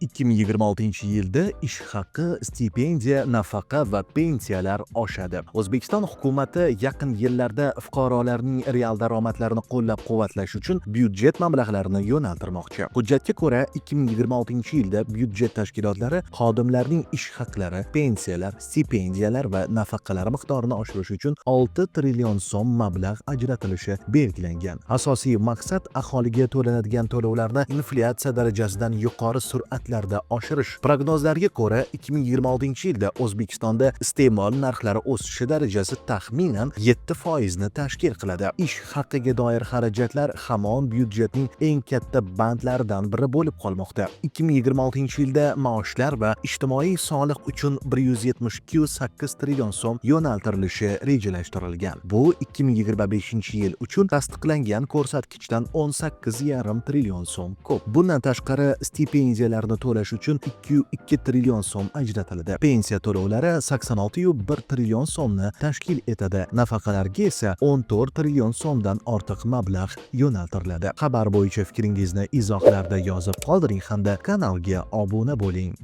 2026-yilda ish haqi, stipendiya, nafaqa va pensiyalar oshadi. O'zbekiston hukumati yaqin yillarda fuqarolarning real daromadlarini qo'llab-quvvatlash uchun byudjet mablag'larini yo'naltirmoqchi. Hujjatga ko'ra, 2026-yilda byudjet tashkilotlari xodimlarning ish haqlari, pensiyalar, stipendiyalar va nafaqalar miqdorini oshirish uchun 6 trillion so'm mablag' ajratilishi belgilangan. Asosiy maqsad aholiga to'lanadigan to'lovlarni inflyatsiya darajasidan yuqori sur'atlarda oshirish. Prognozlarga ko'ra, 2026-yilda O'zbekistonda iste'mol narxlari o'sishi darajasi taxminan 7% ni tashkil qiladi. Ish haqiga doir xarajatlar hamon byudjetning eng katta bandlaridan biri bo'lib qolmoqda. 2026-yilda maoshlar va ijtimoiy soliq uchun 172,8 trillion so'm yo'naltirilishi rejalashtirilgan. Bu 2025-yil uchun tasdiqlangan ko'rsatkichdan 18,5 trillion so'm ko'p. Bundan tashqari, stipendiyalarni to'lash uchun 2,2 trillion so'm ajratiladi. Pensiya to'lovlari 86,1 trillion so'mni tashkil etadi. Nafaqalarga esa 14 trillion so'mdan ortiq mablag' yo'naltiriladi. Xabar bo'yicha fikringizni izohlarda yozib qoldiring hamda kanalga obuna bo'ling.